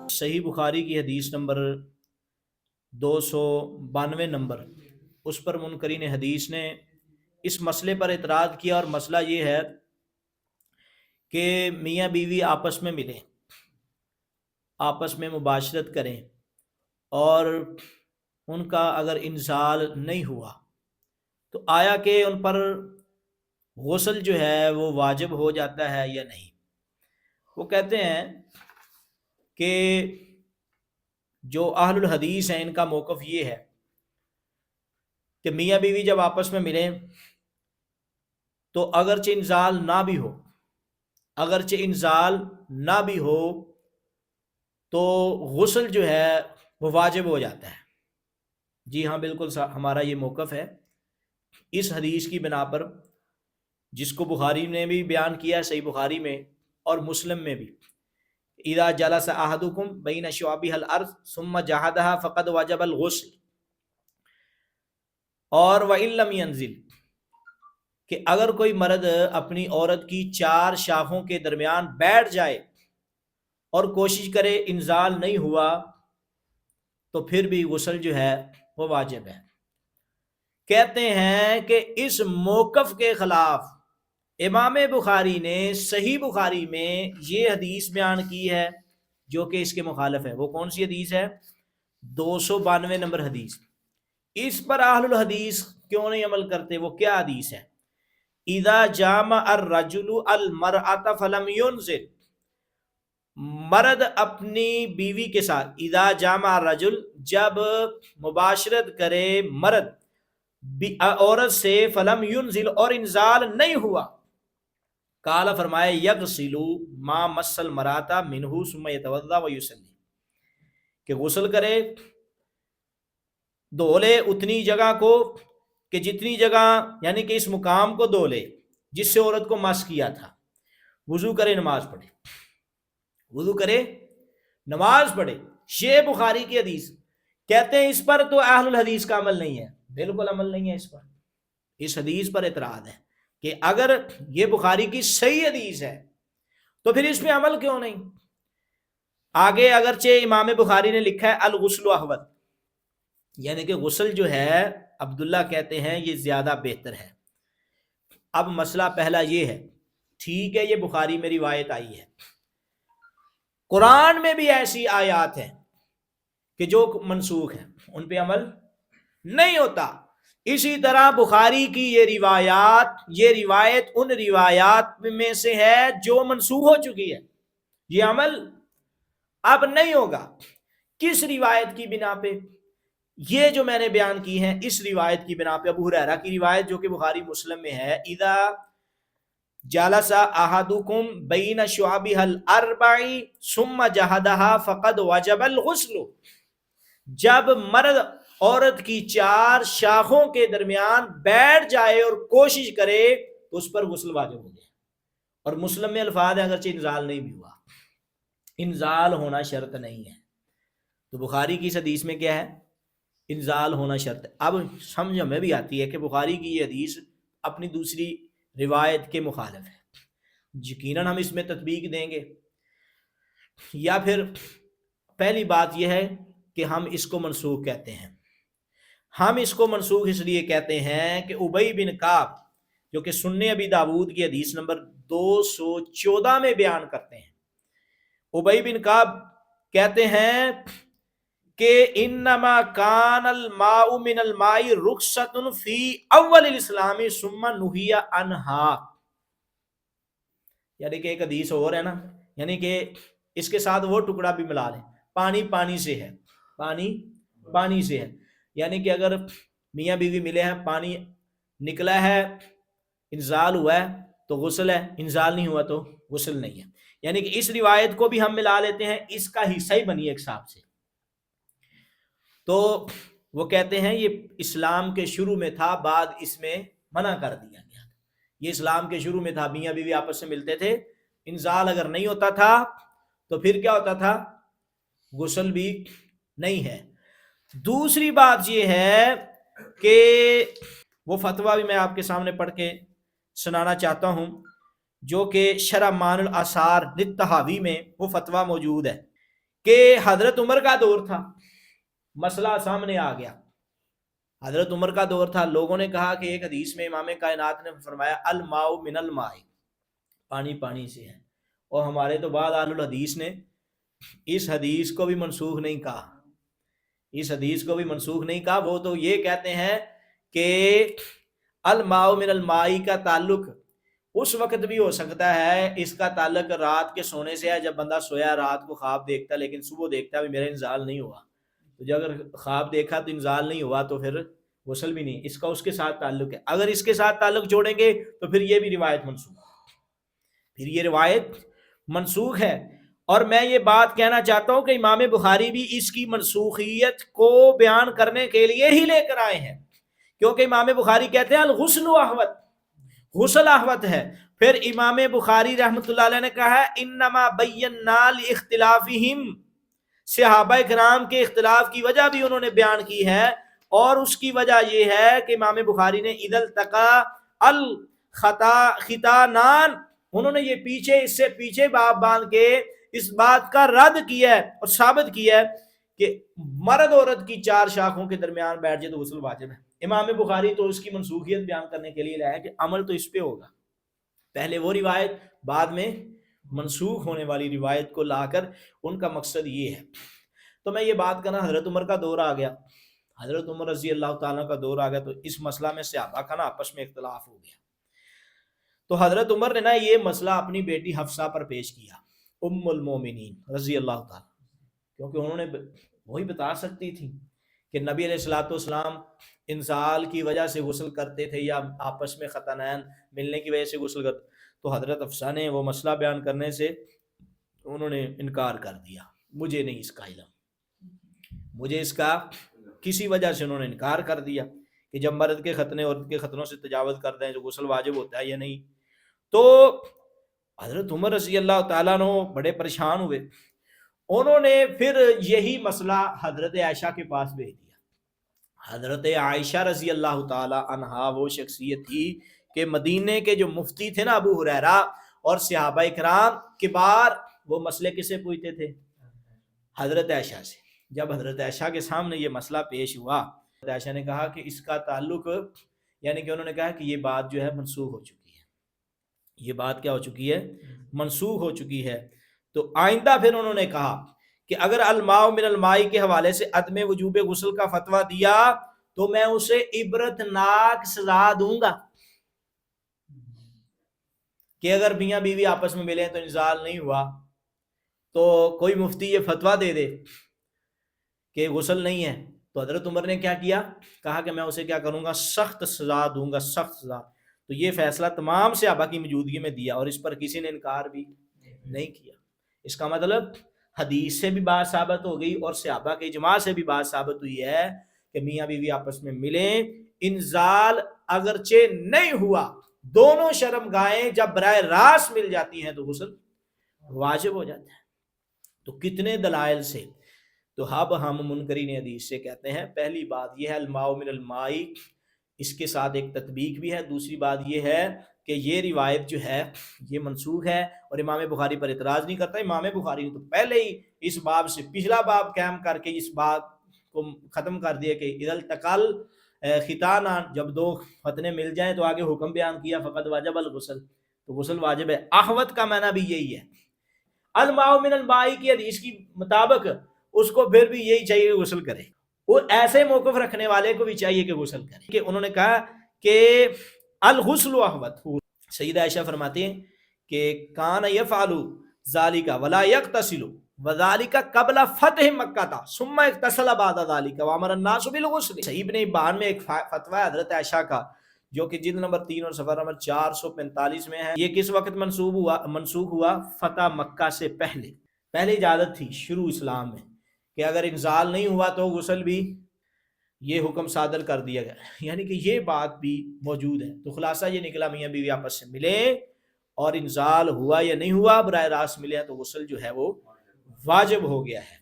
صحیح بخاری کی حدیث نمبر 292 نمبر، اس پر منکرین حدیث نے اس مسئلے پر اعتراض کیا، اور مسئلہ یہ ہے کہ میاں بیوی آپس میں ملیں، آپس میں مباشرت کریں، اور ان کا اگر انزال نہیں ہوا تو آیا کہ ان پر غسل جو ہے وہ واجب ہو جاتا ہے یا نہیں۔ وہ کہتے ہیں کہ جو اہل الحدیث ہیں ان کا موقف یہ ہے کہ میاں بیوی جب آپس میں ملیں تو اگرچہ انزال نہ بھی ہو، اگرچہ انزال نہ بھی ہو تو غسل جو ہے وہ واجب ہو جاتا ہے۔ جی ہاں، بالکل ہمارا یہ موقف ہے اس حدیث کی بنا پر، جس کو بخاری نے بھی بیان کیا ہے صحیح بخاری میں، اور مسلم میں بھی، اذا جلس احدکم بین شعابہ الارض ثم جہدہا فقد وجب الغسل، اور وان لم ینزل، کہ اگر کوئی مرد اپنی عورت کی 4 شاخوں کے درمیان بیٹھ جائے اور کوشش کرے انزال نہیں ہوا تو پھر بھی غسل جو ہے وہ واجب ہے۔ کہتے ہیں کہ اس موقف کے خلاف امام بخاری نے صحیح بخاری میں یہ حدیث بیان کی ہے جو کہ اس کے مخالف ہے۔ وہ کون سی حدیث ہے؟ 292 نمبر حدیث۔ اس پر اہل الحدیث کیوں نہیں عمل کرتے؟ وہ کیا حدیث ہے؟ اذا جامع الرجل المرأة فلم ينزل، مرد اپنی بیوی کے ساتھ، اذا جامع الرجل، جب مباشرت کرے مرد عورت سے، فلم ينزل، اور انزال نہیں ہوا، قال، فرمائے، یغسل ما مس المرأة منہ ثم یتوضا ویصلی، کہ غسل کرے، دھو لے اتنی جگہ کو کہ جتنی جگہ، یعنی کہ اس مقام کو دھو لے جس سے عورت کو مس کیا تھا، وضو کرے، نماز پڑھے، وضو کرے، نماز پڑھے۔ یہ بخاری کی حدیث۔ کہتے ہیں اس پر تو اہل الحدیث کا عمل نہیں ہے، بالکل عمل نہیں ہے اس پر، اس حدیث پر اعتراض ہے کہ اگر یہ بخاری کی صحیح حدیث ہے تو پھر اس پہ عمل کیوں نہیں؟ آگے اگرچہ امام بخاری نے لکھا ہے الغسل احوط، یعنی کہ غسل جو ہے عبداللہ کہتے ہیں یہ زیادہ بہتر ہے۔ اب مسئلہ پہلا یہ ہے، ٹھیک ہے یہ بخاری میں روایت آئی ہے، قرآن میں بھی ایسی آیات ہیں کہ جو منسوخ ہیں، ان پہ عمل نہیں ہوتا۔ اسی طرح بخاری کی یہ روایت ان روایات میں سے ہے جو منسوخ ہو چکی ہے، یہ عمل اب نہیں ہوگا۔ کس روایت کی بنا پہ؟ یہ جو میں نے بیان کی ہیں اس روایت کی بنا پہ، ابو ہریرہ کی روایت جو کہ بخاری مسلم میں ہے، اذا جلس احدکم بین شعابہ الاربع ثم جہدہا فقد وجب الغسل، جب مرد عورت کی 4 شاخوں کے درمیان بیٹھ جائے اور کوشش کرے تو اس پر غسل واجب ہو گیا۔ اور مسلم میں الفاظ ہے اگرچہ انزال نہیں بھی ہوا، انزال ہونا شرط نہیں ہے، تو بخاری کی اس حدیث میں کیا ہے؟ انزال ہونا شرط ہے۔ اب سمجھ میں بھی آتی ہے کہ بخاری کی یہ حدیث اپنی دوسری روایت کے مخالف ہے، یقیناً ہم اس میں تطبیق دیں گے، یا پھر پہلی بات یہ ہے کہ ہم اس کو منسوخ کہتے ہیں۔ ہم اس کو منسوخ اس لیے کہتے ہیں کہ ابی بن کعب، جو کہ سنن ابی داود کی حدیث نمبر 214 میں بیان کرتے ہیں، ابی بن کعب کہتے ہیں کہ انما کان الماء من الماء رخصۃ فی اول الاسلام ثم نہی عنہا، یعنی کہ ایک حدیث اور ہے نا، یعنی کہ اس کے ساتھ وہ ٹکڑا بھی ملا لیں، پانی پانی سے ہے، پانی پانی سے ہے، یعنی کہ اگر میاں بیوی ملے ہیں، پانی نکلا ہے، انزال ہوا ہے تو غسل ہے، انزال نہیں ہوا تو غسل نہیں ہے، یعنی کہ اس روایت کو بھی ہم ملا لیتے ہیں، اس کا حصہ ہی بنی ایک حساب سے۔ تو وہ کہتے ہیں یہ اسلام کے شروع میں تھا، بعد اس میں منع کر دیا گیا، یہ اسلام کے شروع میں تھا، میاں بیوی آپس سے ملتے تھے، انزال اگر نہیں ہوتا تھا تو پھر کیا ہوتا تھا؟ غسل بھی نہیں ہے۔ دوسری بات یہ ہے کہ وہ فتویٰ بھی میں آپ کے سامنے پڑھ کے سنانا چاہتا ہوں، جو کہ شرح مان الاثار للطحاوی میں وہ فتویٰ موجود ہے، کہ حضرت عمر کا دور تھا، مسئلہ سامنے آ گیا، حضرت عمر کا دور تھا، لوگوں نے کہا کہ ایک حدیث میں امام کائنات نے فرمایا الماء من الماء، پانی پانی سے ہے، اور ہمارے تو بعد اہل الحدیث نے اس حدیث کو بھی منسوخ نہیں کہا، اس حدیث کو بھی منسوخ نہیں کہا، وہ تو یہ کہتے ہیں کہ الماء من الماء کا تعلق اس وقت بھی ہو سکتا ہے، اس کا تعلق رات کے سونے سے ہے، جب بندہ سویا رات کو خواب دیکھتا لیکن صبح دیکھتا ہے میرا انزال نہیں ہوا، تو جب اگر خواب دیکھا تو انزال نہیں ہوا تو پھر غسل بھی نہیں، اس کا اس کے ساتھ تعلق ہے، اگر اس کے ساتھ تعلق جوڑیں گے تو پھر یہ بھی روایت منسوخ، پھر یہ روایت منسوخ ہے۔ اور میں یہ بات کہنا چاہتا ہوں کہ امام بخاری بھی اس کی منسوخیت کو بیان کرنے کے لیے ہی لے کر آئے ہیں، کیونکہ امام بخاری کہتے ہیں الغسل احوط، غسل احوط ہے۔ پھر امام بخاری رحمۃ اللہ علیہ نے کہا ہے انما بینا لاختلافہم، صحابہ کرام کے اختلاف کی وجہ بھی انہوں نے بیان کی ہے، اور اس کی وجہ یہ ہے کہ امام بخاری نے اذا التقى الختانان، انہوں نے یہ پیچھے اس سے پیچھے باب باندھ کے اس بات کا رد کیا ہے اور ثابت کیا ہے کہ مرد عورت کی چار شاخوں کے درمیان بیٹھ جائے تو غسل واجب ہے۔ امام بخاری تو اس کی منسوخیت بیان کرنے کے لیے لایا کہ عمل تو اس پہ ہوگا، پہلے وہ روایت بعد میں منسوخ ہونے والی روایت کو لا کر ان کا مقصد یہ ہے۔ تو میں یہ بات کرنا، حضرت عمر کا دور آ گیا، حضرت عمر رضی اللہ تعالیٰ کا دور آ گیا، تو اس مسئلہ میں صحابہ کا نا آپس میں اختلاف ہو گیا، تو حضرت عمر نے نا یہ مسئلہ اپنی بیٹی حفصہ پر پیش کیا، ام المومنین رضی اللہ تعالیٰ، کیونکہ انہوں نے وہی بتا سکتی تھی کہ نبی علیہ الصلوۃ والسلام انزال کی وجہ سے غسل کرتے تھے یا آپس میں ختانین ملنے کی وجہ سے غسل کرتے، تو حضرت حفصہ نے وہ مسئلہ بیان کرنے سے انہوں نے انکار کر دیا، مجھے نہیں اس کا علم، مجھے اس کا کسی وجہ سے انہوں نے انکار کر دیا کہ جب مرد کے ختنے عورت کے ختنوں سے تجاوز کر دیں جو غسل واجب ہوتا ہے یا نہیں۔ تو حضرت عمر رضی اللہ تعالیٰ عنہ بڑے پریشان ہوئے، انہوں نے پھر یہی مسئلہ حضرت عائشہ کے پاس بھیج دیا۔ حضرت عائشہ رضی اللہ تعالیٰ عنہا وہ شخصیت تھی کہ مدینے کے جو مفتی تھے نا ابو ہریرہ اور صحابہ کرام کبار، وہ مسئلے کسے پوچھتے تھے؟ حضرت عائشہ سے۔ جب حضرت عائشہ کے سامنے یہ مسئلہ پیش ہوا، حضرت عائشہ نے کہا کہ اس کا تعلق، یعنی کہ انہوں نے کہا کہ یہ بات جو ہے منسوخ ہو چکی ہے، یہ بات کیا ہو چکی ہے؟ منسوخ ہو چکی ہے۔ تو آئندہ پھر انہوں نے کہا کہ اگر الماء من الماء کے حوالے سے عدم وجوب غسل کا فتویٰ دیا تو میں اسے عبرت ناک سزا دوں گا، کہ اگر میاں بیوی آپس میں ملے تو انزال نہیں ہوا تو کوئی مفتی یہ فتویٰ دے دے کہ غسل نہیں ہے، تو حضرت عمر نے کیا کیا؟ کہا کہ میں اسے کیا کروں گا؟ سخت سزا دوں گا، سخت سزا۔ تو یہ فیصلہ تمام صحابہ کی موجودگی میں دیا، اور اس پر کسی نے انکار بھی نہیں کیا۔ اس کا مطلب حدیث سے بھی بات ثابت ہو گئی اور صحابہ کے اجماع سے بھی بات ثابت ہوئی ہے کہ میاں بیوی آپس میں ملیں، انزال اگرچہ نہیں ہوا، دونوں شرمگاہیں جب براہ راست مل جاتی ہیں تو غسل واجب ہو جاتا ہے۔ تو کتنے دلائل سے، تو اب ہم منکرین حدیث سے کہتے ہیں پہلی بات یہ ہے الماء من الماء، اس کے ساتھ ایک تطبیق بھی ہے، دوسری بات یہ ہے کہ یہ روایت جو ہے یہ منسوخ ہے، اور امام بخاری پر اعتراض نہیں کرتا۔ امام بخاری نے تو پہلے ہی اس باب سے پچھلا باب قائم کر کے اس بات کو ختم کر دیا کہ اذا التقى الختانان، جب دو ختنے مل جائیں تو آگے حکم بیان کیا فقد وجب الغسل، تو غسل واجب ہے۔ احوط کا معنی بھی یہی ہے، الماء من الماء کی حدیث کی مطابق اس کو پھر بھی یہی چاہیے کہ غسل کرے، وہ ایسے موقف رکھنے والے کو بھی چاہیے کہ غسل کرے، کہ انہوں نے کہا کہ الغسل احوط۔ سیدہ عائشہ فرماتے ہیں کہ کان یفعل ذالک ولا یغتسل وذالک قبل فتح مکہ ثم اغتسل بعد ذالک وامر الناس بالغسل۔ صحیح ابن حبان میں ایک فتویٰ ہے حضرت عائشہ کا جو کہ جلد نمبر 3 اور صفحہ نمبر 445 میں ہے۔ یہ کس وقت منسوخ ہوا؟ فتح مکہ سے پہلے اجازت تھی شروع اسلام میں کہ اگر انزال نہیں ہوا تو غسل بھی، یہ حکم صادر کر دیا گیا، یعنی کہ یہ بات بھی موجود ہے۔ تو خلاصہ یہ نکلا میاں بیوی آپس سے ملے اور انزال ہوا یا نہیں ہوا، براہ راست ملے تو غسل جو ہے وہ واجب ہو گیا ہے۔